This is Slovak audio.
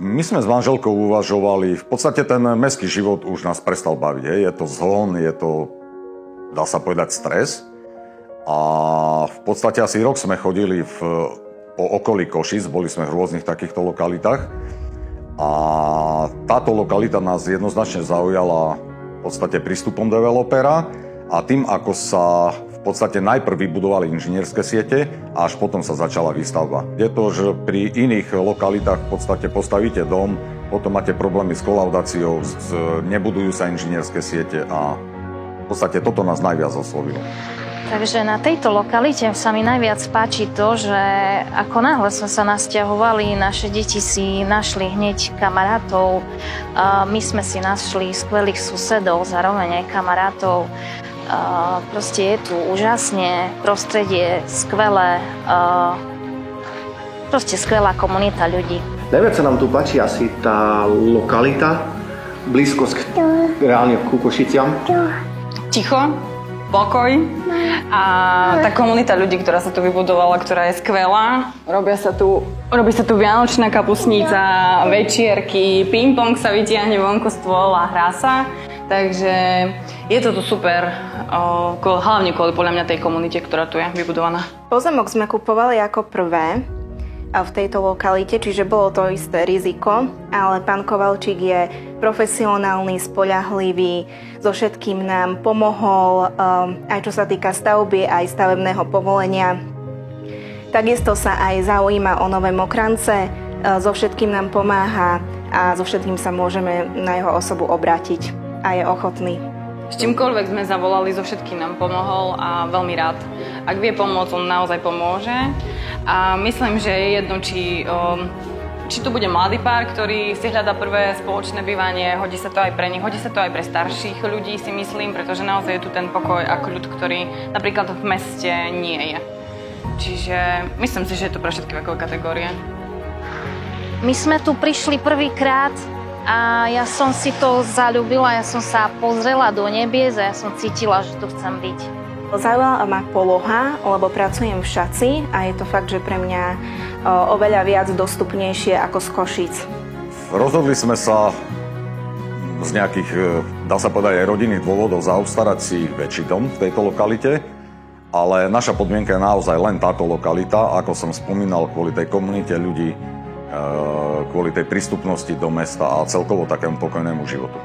My sme s manželkou uvažovali, v podstate ten mestský život už nás prestal baviť. Hej. Je to zhon, je to, dá sa povedať, stres. A v podstate asi rok sme chodili po okolí Košíc, boli sme v rôznych takýchto lokalitách. A táto lokalita nás jednoznačne zaujala v podstate prístupom developera a tým, ako sa v podstate najprv vybudovali inžinierské siete a až potom sa začala výstavba. Je to, že pri iných lokalitách v podstate postavíte dom, potom máte problémy s kolaudáciou, nebudujú sa inžinierské siete a v podstate toto nás najviac oslovilo. Takže na tejto lokalite sa mi najviac páči to, že ako náhle sme sa nasťahovali, naše deti si našli hneď kamarátov, my sme si našli skvelých susedov, zároveň aj kamarátov. Proste je tu úžasne, prostredie skvelé, proste skvelá komunita ľudí. Najviac sa nám tu páči asi tá lokalita, blízkosť reálne ku Košiciam. Ticho, pokoj a tá komunita ľudí, ktorá sa tu vybudovala, ktorá je skvelá. Robí sa tu vianočná kapustnica, večierky, ping-pong sa vytiahne vonku stôl a hrá sa. Takže je to tu super, hlavne kvôli podľa mňa tej komunite, ktorá tu je vybudovaná. Pozemok sme kupovali ako prvé v tejto lokalite, čiže bolo to isté riziko, ale pán Kovalčík je profesionálny, spoľahlivý, so všetkým nám pomohol, aj čo sa týka stavby, aj stavebného povolenia. Takisto sa aj zaujíma o Nové Mokrance, so všetkým nám pomáha a so všetkým sa môžeme na jeho osobu obrátiť a je ochotný. S čímkoľvek sme zavolali, so všetkým nám pomohol a veľmi rád. Ak vie pomôcť, on naozaj pomôže. A myslím, že je jedno, či tu bude mladý pár, ktorý si hľadá prvé spoločné bývanie, hodí sa to aj pre nich, hodí sa to aj pre starších ľudí, si myslím, pretože naozaj je tu ten pokoj a kľud, ktorý napríklad v meste nie je. Čiže myslím si, že je to pre všetky vekové kategórie. My sme tu prišli prvýkrát a ja som si to zaľúbila, ja som sa pozrela do nebies a ja som cítila, že tu chcem byť. Zaujala ma poloha, lebo pracujem v Šaci a je to fakt, že pre mňa oveľa viac dostupnejšie ako z Košíc. Rozhodli sme sa z nejakých, dá sa povedať, aj rodinných dôvodov zaobstarať si väčší dom v tejto lokalite, ale naša podmienka je naozaj len táto lokalita, ako som spomínal, kvôli tej komunite ľudí, kvôli tej prístupnosti do mesta a celkovo takému pokojnému životu.